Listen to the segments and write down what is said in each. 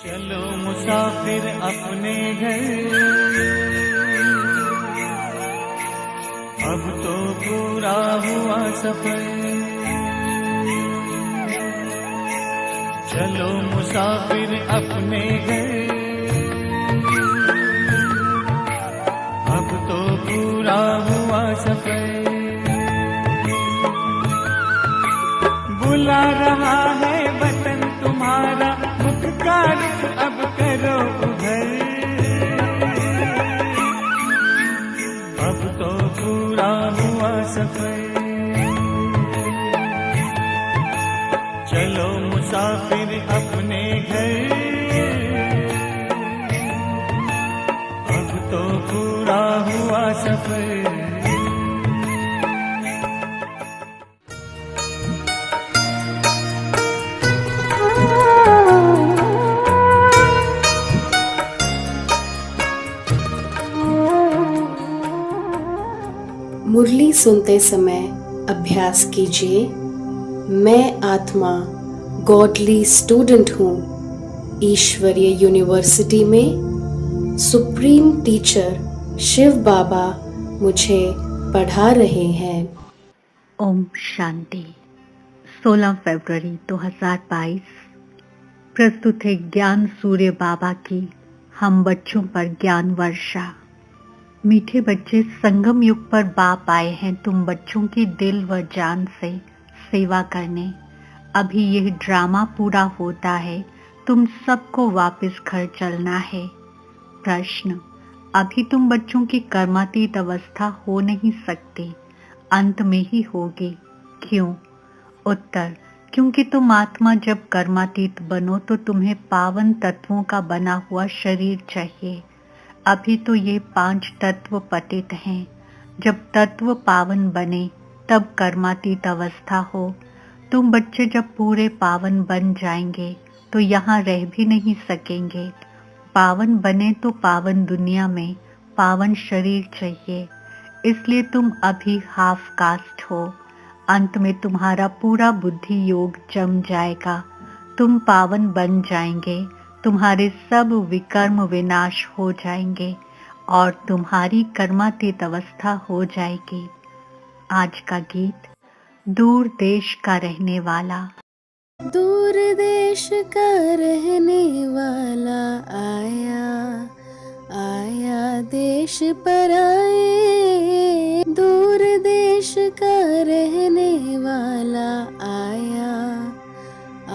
चलो मुसाफिर अपने घर, अब तो पूरा हुआ सफर। चलो मुसाफिर अपने घर, अब तो पूरा हुआ सफर। बुला रहा है वतन तुम्हारा, मुख का रुख अब करो उधर। अब तो पूरा हुआ सफर। चलो मुसाफिर अपने घर, अब तो पूरा हुआ सफर। मुरली सुनते समय अभ्यास कीजिए। मैं आत्मा गॉडली स्टूडेंट हूँ। ईश्वरीय यूनिवर्सिटी में सुप्रीम टीचर शिव बाबा मुझे पढ़ा रहे हैं। ओम शांति। 16 फरवरी 2022। प्रस्तुत है ज्ञान सूर्य बाबा की हम बच्चों पर ज्ञान वर्षा। मीठे बच्चे, संगम युग पर बाप आए हैं तुम बच्चों की दिल व जान से सेवा करने। अभी यह ड्रामा पूरा होता है, तुम सबको वापस घर चलना है। प्रश्न: अभी तुम बच्चों की कर्मातीत अवस्था हो नहीं सकती, अंत में ही होगी। क्यों? उत्तर: क्योंकि तुम आत्मा जब कर्मातीत बनो तो तुम्हें पावन तत्वों का बना हुआ शरीर चाहिए। अभी तो ये 5 तत्व पतित हैं। जब तत्व पावन बने तब कर्मातीत अवस्था हो। तुम बच्चे जब पूरे पावन बन जाएंगे तो यहाँ रह भी नहीं सकेंगे। पावन बने तो पावन दुनिया में पावन शरीर चाहिए, इसलिए तुम अभी हाफ कास्ट हो। अंत में तुम्हारा पूरा बुद्धि योग जम जाएगा, तुम पावन बन जाएंगे, तुम्हारे सब विकर्म विनाश हो जाएंगे और तुम्हारी कर्मातीत अवस्था हो जाएगी। आज का गीत दूर देश का रहने वाला। दूर देश का रहने वाला आया, आया देश पर आए। दूर देश का रहने वाला आया,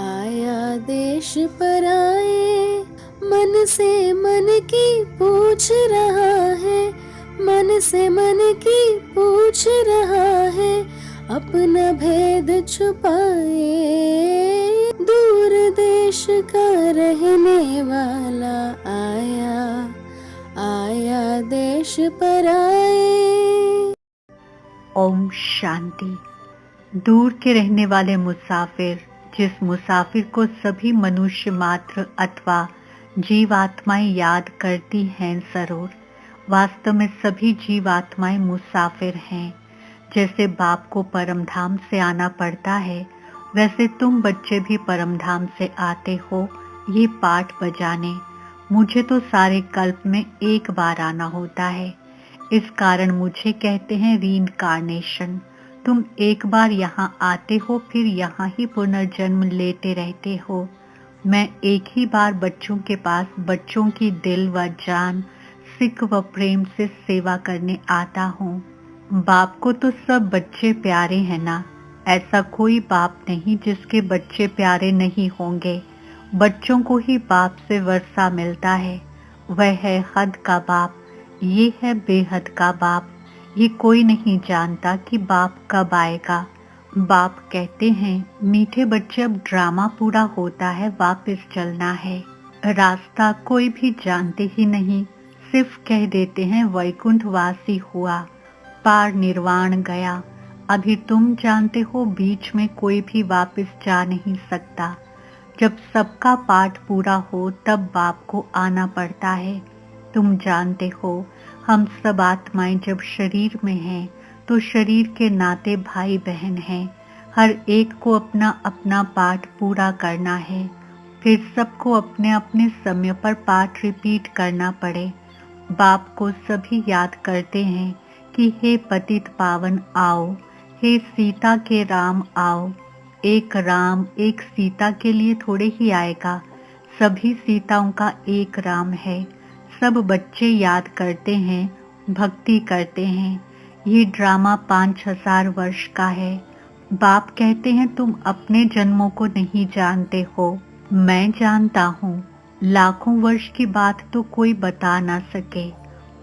आया देश पर आए। मन से मन की पूछ रहा है, मन से मन की पूछ रहा है, अपना भेद छुपाए। दूर देश का रहने वाला आया, आया देश पर आए। ओम शांति। दूर के रहने वाले मुसाफिर, जिस मुसाफिर को सभी मनुष्य मात्र अथवा जीवात्माएं याद करती हैं जरूर, वास्तव में सभी जीवात्माएं मुसाफिर हैं। जैसे बाप को परमधाम से आना पड़ता है, वैसे तुम बच्चे भी परमधाम से आते हो ये पाठ बजाने। मुझे तो सारे कल्प में एक बार आना होता है, इस कारण मुझे कहते हैं रीइंकार्नेशन। तुम एक बार यहाँ आते हो, फिर यहाँ ही पुनर्जन्म लेते रहते हो। मैं एक ही बार बच्चों के पास बच्चों की दिल व जान, सिक व प्रेम से सेवा करने आता हूँ। बाप को तो सब बच्चे प्यारे हैं ना, ऐसा कोई बाप नहीं जिसके बच्चे प्यारे नहीं होंगे। बच्चों को ही बाप से वर्षा मिलता है, वह है हद का बाप, ये है बेहद का बाप। ये कोई नहीं जानता कि बाप कब आएगा। बाप कहते हैं, मीठे बच्चे अब ड्रामा पूरा होता है, वापस चलना है। रास्ता कोई भी जानते ही नहीं, सिर्फ कह देते हैं वैकुंठ वासी हुआ, पार निर्वाण गया। अभी तुम जानते हो बीच में कोई भी वापस जा नहीं सकता। जब सबका पाठ पूरा हो तब बाप को आना पड़ता है। तुम जानते हो हम सब आत्माएं जब शरीर में हैं तो शरीर के नाते भाई बहन हैं। हर एक को अपना अपना पाठ पूरा करना है। फिर सबको अपने अपने समय पर पाठ रिपीट करना पड़े। बाप को सभी याद करते हैं कि हे पतित पावन आओ, हे सीता के राम आओ। एक राम एक सीता के लिए थोड़े ही आएगा, सभी सीताओं का एक राम है। सब बच्चे याद करते हैं, भक्ति करते हैं। ये ड्रामा 5000 वर्ष का है। बाप कहते हैं तुम अपने जन्मों को नहीं जानते हो, मैं जानता हूँ। लाखों वर्ष की बात तो कोई बता ना सके।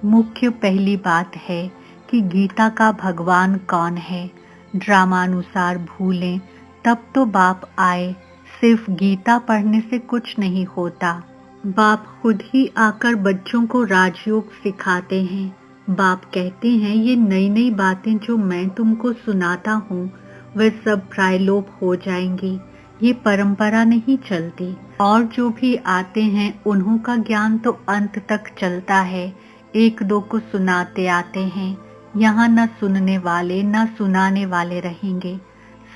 मुख्य पहली बात है कि गीता का भगवान कौन है। ड्रामानुसार भूलें तब तो बाप आए। सिर्फ गीता पढ़ने से कुछ नहीं होता। बाप खुद ही आकर बच्चों को राजयोग सिखाते हैं। बाप कहते हैं ये नई नई बातें जो मैं तुमको सुनाता हूँ वे सब प्रायलोप हो जाएंगी। ये परंपरा नहीं चलती। और जो भी आते हैं उन्हों का ज्ञान तो अंत तक चलता है। एक दो को सुनाते आते हैं। यहाँ न सुनने वाले न सुनाने वाले रहेंगे,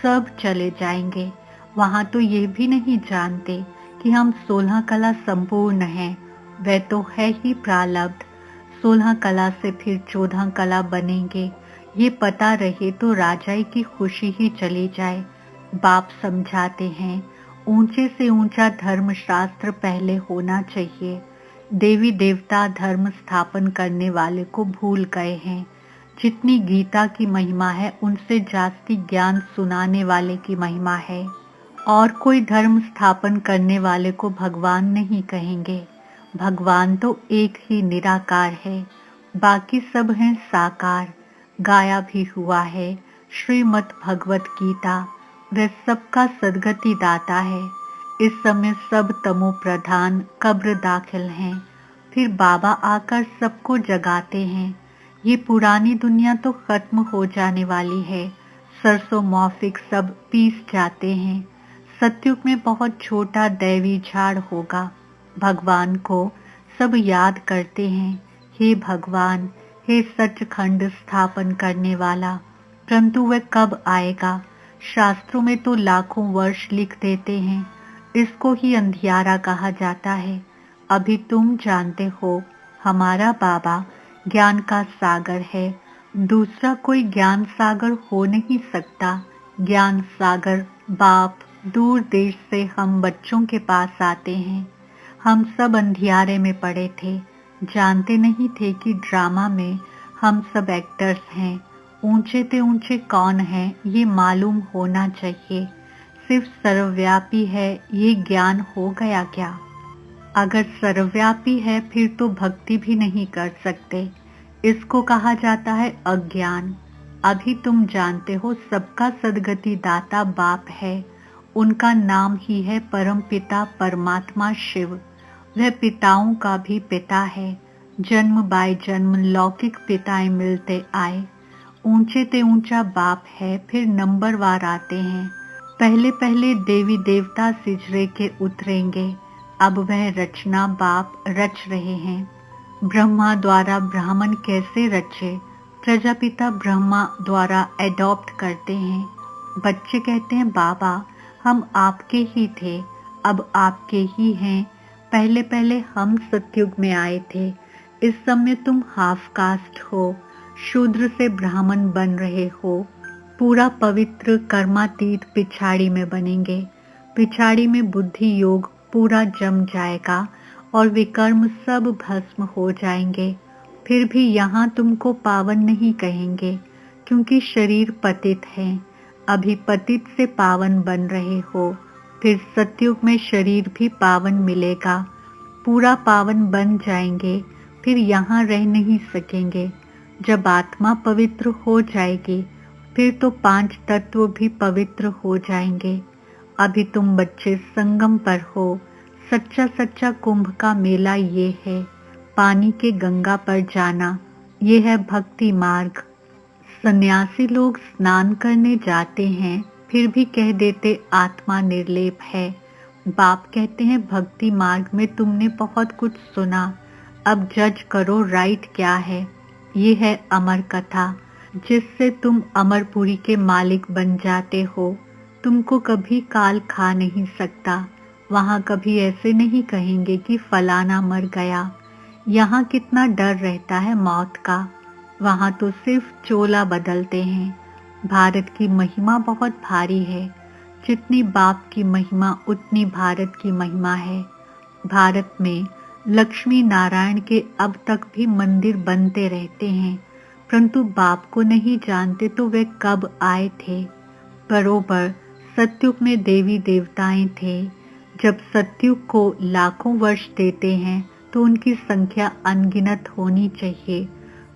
सब चले जाएंगे। वहाँ तो ये भी नहीं जानते कि हम 16 कला संपूर्ण हैं। वह तो है ही प्रारब्ध। 16 कला से फिर 14 कला बनेंगे। ये पता रहे तो राजाई की खुशी ही चली जाए। बाप समझाते हैं ऊंचे से ऊंचा धर्म शास्त्र पहले होना चाहिए। देवी देवता धर्म स्थापन करने वाले को भूल गए हैं। जितनी गीता की महिमा है उनसे जास्ती ज्ञान सुनाने वाले की महिमा है। और कोई धर्म स्थापन करने वाले को भगवान नहीं कहेंगे। भगवान तो एक ही निराकार है, बाकी सब हैं साकार। गाया भी हुआ है श्रीमद् भगवत गीता। वह सबका सद्गति दाता है। इस समय सब तमो प्रधान कब्र दाखिल हैं। फिर बाबा आकर सबको जगाते हैं। ये पुरानी दुनिया तो खत्म हो जाने वाली है। सरसों मौफिक सब पीस जाते हैं। सतयुग में बहुत छोटा दैवी झाड़ होगा। भगवान को सब याद करते हैं, हे भगवान, हे सचखंड स्थापन करने वाला। परंतु वह कब आएगा? शास्त्रों में तो लाखों वर्ष लिख देते हैं। इसको ही अंधियारा कहा जाता है। अभी तुम जानते हो हमारा बाबा ज्ञान का सागर है। दूसरा कोई ज्ञान सागर हो नहीं सकता। ज्ञान सागर बाप दूर देश से हम बच्चों के पास आते हैं। हम सब अंधियारे में पड़े थे, जानते नहीं थे कि ड्रामा में हम सब एक्टर्स हैं। ऊंचे ते ऊंचे कौन हैं ये मालूम होना चाहिए। सिर्फ सर्वव्यापी है ये ज्ञान हो गया क्या? अगर सर्वव्यापी है फिर तो भक्ति भी नहीं कर सकते। इसको कहा जाता है अज्ञान। अभी तुम जानते हो सबका सद्गति दाता बाप है। उनका नाम ही है परम पिता परमात्मा शिव। वह पिताओं का भी पिता है। जन्म बाय जन्म लौकिक पिताएं मिलते आए। ऊंचे ते ऊंचा बाप है। फिर नंबरवार आते हैं। पहले पहले देवी देवता सिजरे के उतरेंगे। अब वह रचना बाप रच रहे हैं। ब्रह्मा द्वारा ब्राह्मण कैसे रचे? प्रजापिता ब्रह्मा द्वारा एडॉप्ट करते हैं। बच्चे कहते हैं बाबा हम आपके ही थे, अब आपके ही हैं। पहले पहले हम सतयुग में आए थे। इस समय तुम हाफ कास्ट हो, शूद्र से ब्राह्मण बन रहे हो। पूरा पवित्र कर्मातीत पिछाड़ी में बनेंगे। पिछाड़ी में बुद्धि योग पूरा जम जाएगा और विकर्म सब भस्म हो जाएंगे। फिर भी यहाँ तुमको पावन नहीं कहेंगे क्योंकि शरीर पतित है। अभी पतित से पावन बन रहे हो। फिर सतयुग में शरीर भी पावन मिलेगा। पूरा पावन बन जाएंगे। फिर यहाँ रह नहीं सकेंगे। जब आत्मा पवित्र हो जाएगी फिर तो 5 तत्व भी पवित्र हो जाएंगे। अभी तुम बच्चे संगम पर हो। सच्चा सच्चा कुंभ का मेला ये है। पानी के गंगा पर जाना ये है भक्ति मार्ग। सन्यासी लोग स्नान करने जाते हैं फिर भी कह देते आत्मा निर्लेप है। बाप कहते हैं भक्ति मार्ग में तुमने बहुत कुछ सुना, अब जज करो राइट क्या है। ये है अमर कथा जिससे तुम अमरपुरी के मालिक बन जाते हो। तुमको कभी काल खा नहीं सकता। वहाँ कभी ऐसे नहीं कहेंगे कि फलाना मर गया। यहाँ कितना डर रहता है मौत का, वहाँ तो सिर्फ चोला बदलते हैं। भारत की महिमा बहुत भारी है, जितनी बाप की महिमा उतनी भारत की महिमा है। भारत में लक्ष्मी नारायण के अब तक भी मंदिर बनते रहते हैं, परंतु बाप को नहीं जानते तो वे कब आए थे। बरोबर सतयुग में देवी देवताएं थे। जब सतयुग को लाखों वर्ष देते हैं तो उनकी संख्या अनगिनत होनी चाहिए।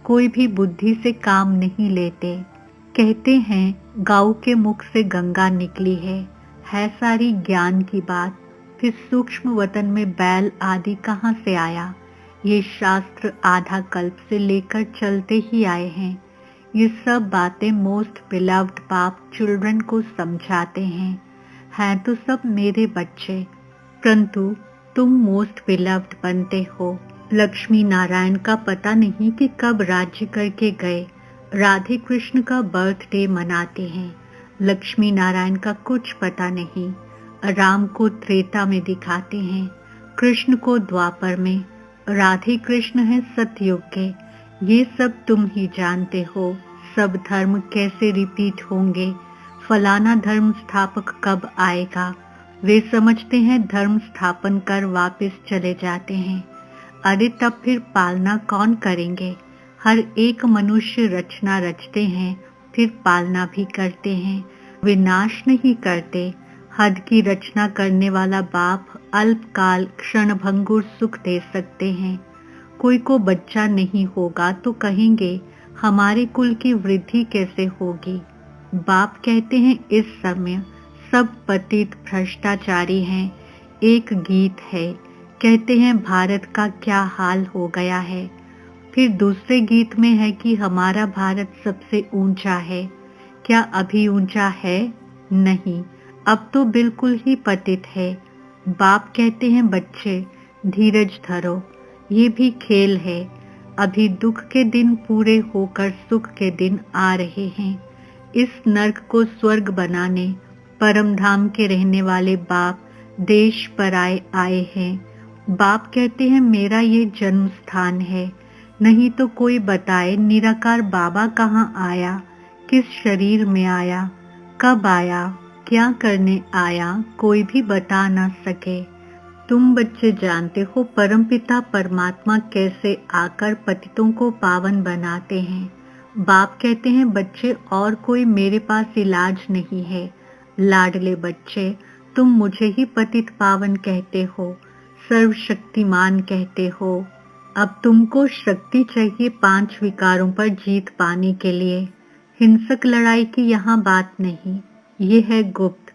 कोई भी बुद्धि से काम नहीं लेते। कहते हैं गौ के मुख से गंगा निकली है सारी ज्ञान की बात। फिर सूक्ष्म वतन में बैल आदि कहाँ से आया? ये शास्त्र आधा कल्प से लेकर चलते ही आए हैं। ये सब बातें मोस्ट बिलव्ड बाप चिल्ड्रन को समझाते हैं तो सब मेरे बच्चे, परंतु तुम मोस्ट बिलव्ड बनते हो। लक्ष्मी नारायण का पता नहीं कि कब राज्य करके गए। राधे कृष्ण का बर्थडे मनाते हैं, लक्ष्मी नारायण का कुछ पता नहीं। राम को त्रेता में दिखाते हैं, कृष्ण को द्वापर में, राधे कृष्ण है सतयुग के। ये सब तुम ही जानते हो। सब धर्म कैसे रिपीट होंगे, फलाना धर्म स्थापक कब आएगा। वे समझते हैं धर्म स्थापन कर वापस चले जाते हैं। अरे तब फिर पालना कौन करेंगे? हर एक मनुष्य रचना रचते हैं, फिर पालना भी करते हैं, विनाश नहीं करते। हद की रचना करने वाला बाप अल्पकाल क्षणभंगुर सुख दे सकते हैं। कोई को बच्चा नहीं होगा तो कहेंगे हमारे कुल की वृद्धि कैसे होगी। बाप कहते हैं इस समय सब पतित भ्रष्टाचारी हैं। एक गीत है, कहते हैं भारत का क्या हाल हो गया है। फिर दूसरे गीत में है कि हमारा भारत सबसे ऊंचा है। क्या अभी ऊंचा है? नहीं, अब तो बिल्कुल ही पतित है। बाप कहते हैं बच्चे धीरज धरो, ये भी खेल है। अभी दुख के दिन पूरे होकर सुख के दिन आ रहे हैं। इस नर्क को स्वर्ग बनाने परम धाम के रहने वाले बाप देश पर आए हैं। बाप कहते हैं मेरा ये जन्म स्थान है, नहीं तो कोई बताए निराकार बाबा कहाँ आया, किस शरीर में आया, कब आया, क्या करने आया, कोई भी बता ना सके। तुम बच्चे जानते हो परमपिता परमात्मा कैसे आकर पतितों को पावन बनाते हैं। बाप कहते हैं बच्चे और कोई मेरे पास इलाज नहीं है। लाडले बच्चे, तुम मुझे ही पतित पावन कहते हो, सर्वशक्तिमान कहते हो। अब तुमको शक्ति चाहिए 5 विकारों पर जीत पाने के लिए। हिंसक लड़ाई की यहाँ बात नहीं, ये है गुप्त।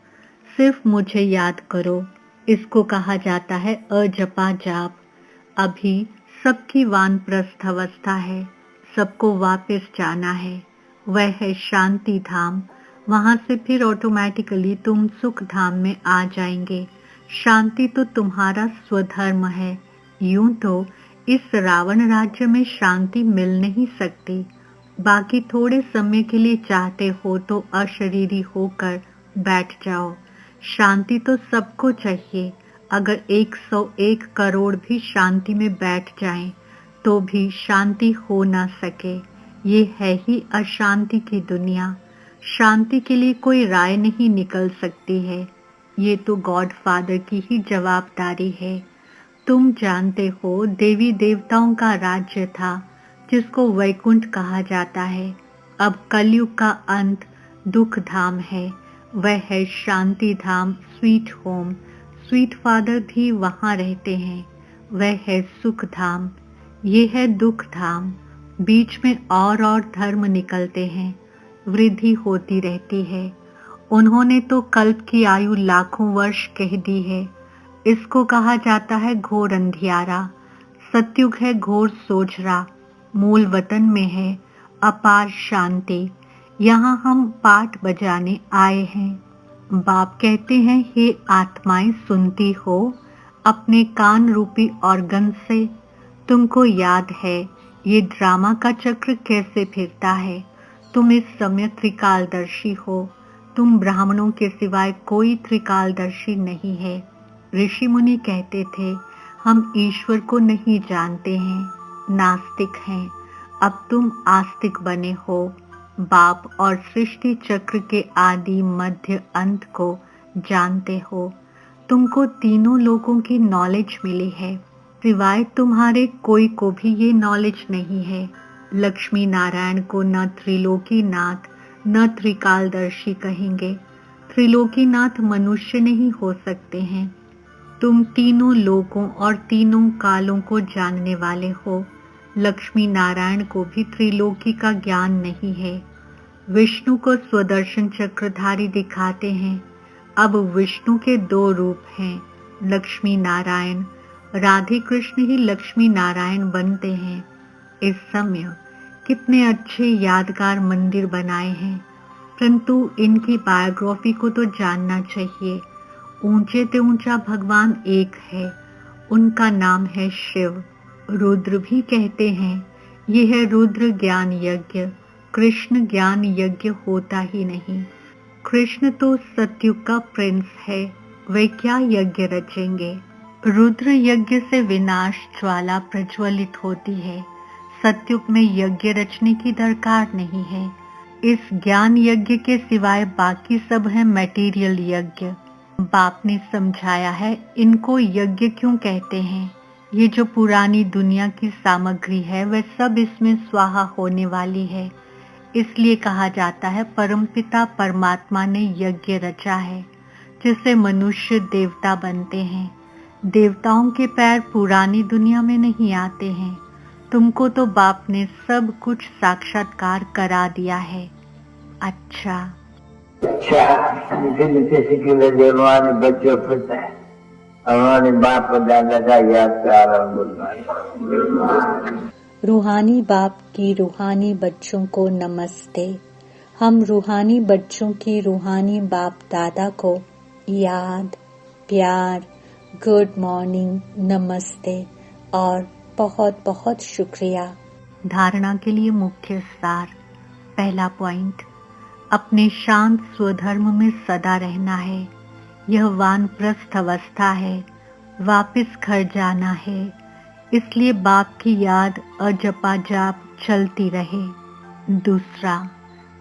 सिर्फ मुझे याद करो। इसको कहा जाता है अजपा जाप। अभी सबकी वानप्रस्थ अवस्था है, सबको वापस जाना है। वह है शांति धाम। वहां से फिर ऑटोमेटिकली तुम सुख धाम में आ जाएंगे। शांति तो तुम्हारा स्वधर्म है। यूं तो इस रावण राज्य में शांति मिल नहीं सकती। बाकी थोड़े समय के लिए चाहते हो तो अशरीरी होकर बैठ जाओ। शांति तो सबको चाहिए। अगर 101 करोड़ भी शांति में बैठ जाएं, तो भी शांति हो ना सके। ये है ही अशांति की दुनिया। शांति के लिए कोई राय नहीं निकल सकती है। ये तो गॉड फादर की ही जवाबदारी है। तुम जानते हो देवी देवताओं का राज्य था, जिसको वैकुंठ कहा जाता है। अब कलयुग का अंत दुख धाम है। वह है शांति धाम, स्वीट होम। स्वीट फादर भी वहाँ रहते हैं। वह है सुख धाम, ये है दुख धाम। बीच में और धर्म निकलते हैं, वृद्धि होती रहती है। उन्होंने तो कल्प की आयु लाखों वर्ष कह दी है। इसको कहा जाता है घोर अंधियारा। सतयुग है घोर सोझरा। मूल वतन में है अपार शांति। यहाँ हम पाठ बजाने आए हैं। बाप कहते हैं हे आत्माएं सुनती हो अपने कान रूपी ऑर्गन से। तुमको याद है ये ड्रामा का चक्र कैसे फिरता है। तुम इस समय त्रिकालदर्शी हो। तुम ब्राह्मणों के सिवाय कोई त्रिकालदर्शी नहीं है। ऋषि मुनि कहते थे, हम ईश्वर को नहीं जानते हैं, नास्तिक हैं। अब तुम आस्तिक बने हो। बाप और सृष्टि चक्र के आदि मध्य अंत को जानते हो। तुमको तीनों लोगों की नॉलेज मिली है, सिवाय तुम्हारे कोई को भी ये नॉलेज नहीं है। लक्ष्मी नारायण को न त्रिलोकीनाथ न त्रिकालदर्शी कहेंगे। त्रिलोकीनाथ मनुष्य नहीं हो सकते हैं। तुम तीनों लोकों और तीनों कालों को जानने वाले हो। लक्ष्मी नारायण को भी त्रिलोकी का ज्ञान नहीं है। विष्णु को स्वदर्शन चक्रधारी दिखाते हैं। अब विष्णु के 2 रूप हैं, लक्ष्मी नारायण। राधे कृष्ण ही लक्ष्मी नारायण बनते हैं। इस समय कितने अच्छे यादगार मंदिर बनाए हैं, परंतु इनकी बायोग्राफी को तो जानना चाहिए। ऊंचे से ऊंचा भगवान एक है, उनका नाम है शिव। रुद्र भी कहते हैं, यह है रुद्र ज्ञान यज्ञ। कृष्ण ज्ञान यज्ञ होता ही नहीं। कृष्ण तो सतयुग का प्रिंस है, वे क्या यज्ञ रचेंगे। रुद्र यज्ञ से विनाश ज्वाला प्रज्वलित होती है। सतयुग में यज्ञ रचने की दरकार नहीं है। इस ज्ञान यज्ञ के सिवाय बाकी सब है मटेरियल यज्ञ। बाप ने समझाया है इनको यज्ञ क्यों कहते हैं। ये जो पुरानी दुनिया की सामग्री है वह सब इसमें स्वाहा होने वाली है। इसलिए कहा जाता है परमपिता परमात्मा ने यज्ञ रचा है, जिससे मनुष्य देवता बनते हैं। देवताओं के पैर पुरानी दुनिया में नहीं आते हैं। तुमको तो बाप ने सब कुछ साक्षात्कार करा दिया है। अच्छा मीठे मीठे सिक्के जलवाने बच्चों फिरता है। हमारे बाप और दादा का याद प्यार और गुणगान। रूहानी बाप की रूहानी बच्चों को नमस्ते। हम रूहानी बच्चों की रूहानी बाप दादा को याद, प्यार, गुड मॉर्निंग, नमस्ते और बहुत बहुत शुक्रिया। धारणा के लिए मुख्य सार। पहला पॉइंट, अपने शांत स्वधर्म में सदा रहना है। यह वानप्रस्थ अवस्था है, वापस घर जाना है। इसलिए बाप की याद अजपा जाप चलती रहे। दूसरा,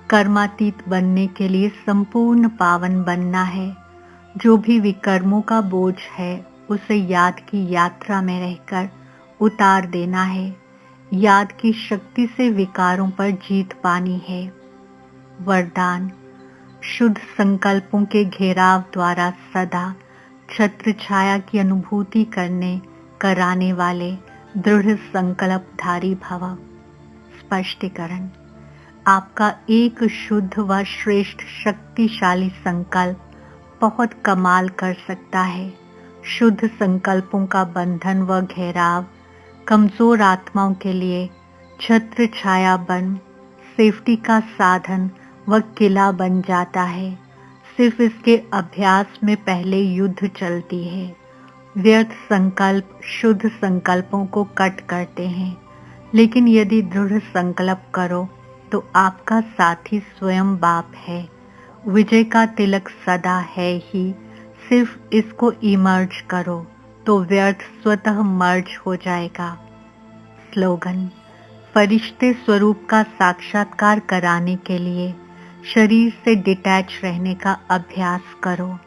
कर्मातीत बनने के लिए संपूर्ण पावन बनना है। जो भी विकर्मों का बोझ है उसे याद की यात्रा में रहकर उतार देना है। याद की शक्ति से विकारों पर जीत पानी है। वरदान, शुद्ध संकल्पों के घेराव द्वारा सदा छत्र छाया की अनुभूति कराने वाले दृढ़ संकल्पधारी भव। स्पष्टीकरण, आपका एक शुद्ध व श्रेष्ठ शक्तिशाली संकल्प बहुत कमाल कर सकता है। शुद्ध संकल्पों का बंधन व घेराव कमजोर आत्माओं के लिए छत्र छाया बन सेफ्टी का साधन व किला बन जाता है। सिर्फ इसके अभ्यास में पहले युद्ध चलती है। व्यर्थ संकल्प शुद्ध संकल्पों को कट करते हैं, लेकिन यदि दृढ़ संकल्प करो तो आपका साथी स्वयं बाप है। विजय का तिलक सदा है ही। सिर्फ इसको इमर्ज करो तो व्यर्थ स्वतः मर्ज हो जाएगा। स्लोगन, फरिश्ते स्वरूप का साक्षात्कार कराने के लिए शरीर से डिटैच रहने का अभ्यास करो।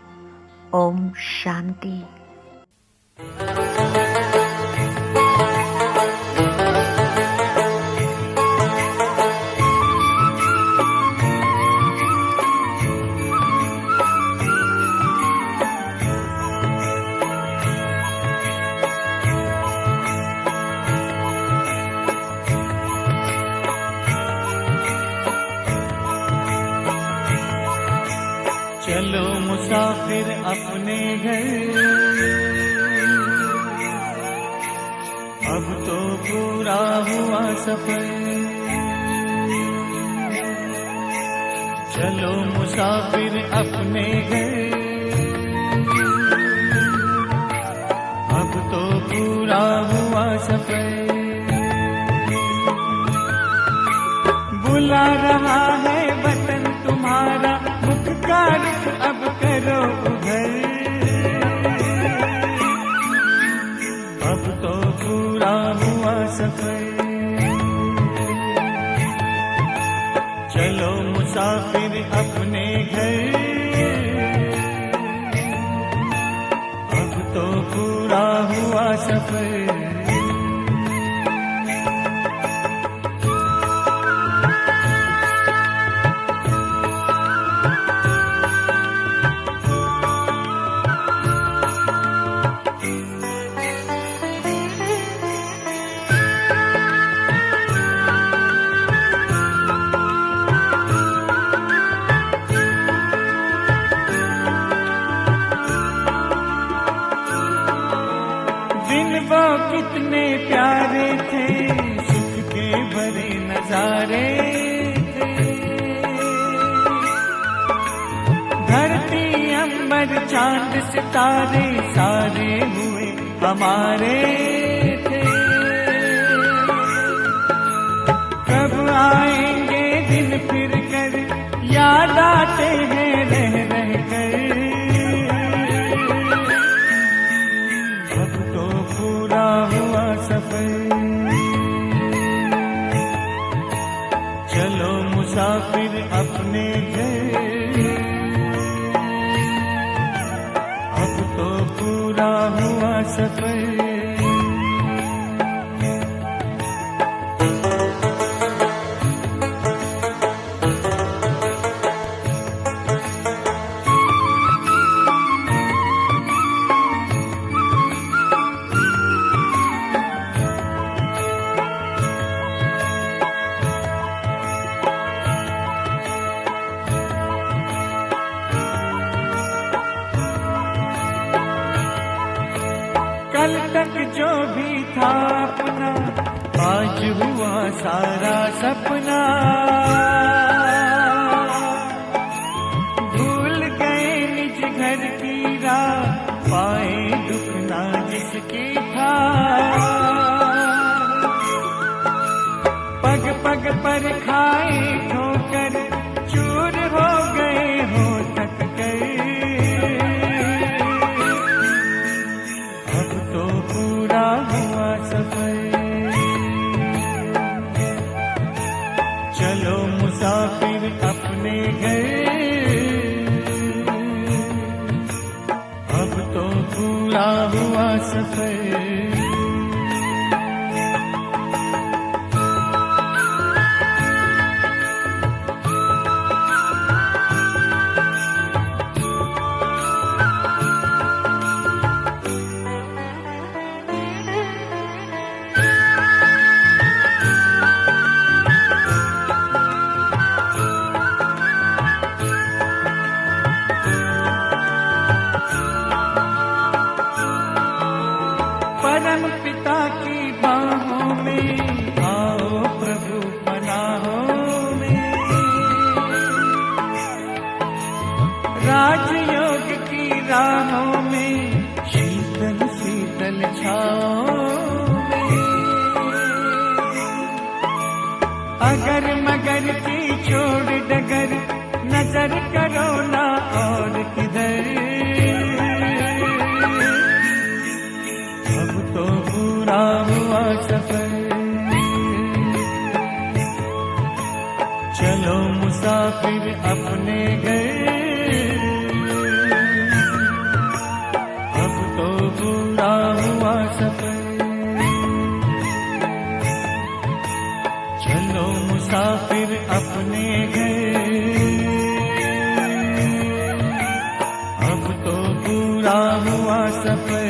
ओम शांति। चलो मुसाफिर अपने घर, अब तो पूरा हुआ सफर। चलो मुसाफिर अपने घर, अब तो पूरा हुआ सफर। बुला रहा है वतन तुम्हारा, मुख का रुख अब करो उधर। तो पूरा हुआ सफर। चलो मुसाफिर अपने घर, अब तो पूरा हुआ सफर। वो कितने प्यारे थे, सुख के भरे नजारे थे। धरती अंबर चांद सितारे सारे हुए हमारे थे। कब आएंगे दिन फिर कर, याद आते हैं रह रह कर। पूरा हुआ सफर। चलो मुसाफिर अपने घर, अब तो पूरा हुआ सफर। कल तक जो भी था अपना, आज हुआ सारा सपना। भूल गए निज घर की राह, पाए दुख ना जिसकी था। पग पग पर खाए ठोकर, चूर हो गए हो थक कर। पूरा हुआ सफर। चलो मुसाफिर अपने घर, अब तो पूरा हुआ सफर। परम पिता की बाहों में आओ प्रभु पनाहों में। राजयोग की राहों में शीतल शीतल छाओं में। अगर मगर की छोड़ डगर, नजर करो ना और किधर। अब तो पूरा हुआ सफर। चलो मुसाफिर अपने घर, अब तो पूरा हुआ सफर। चलो मुसाफिर अपने घर, अब तो पूरा हुआ सफर।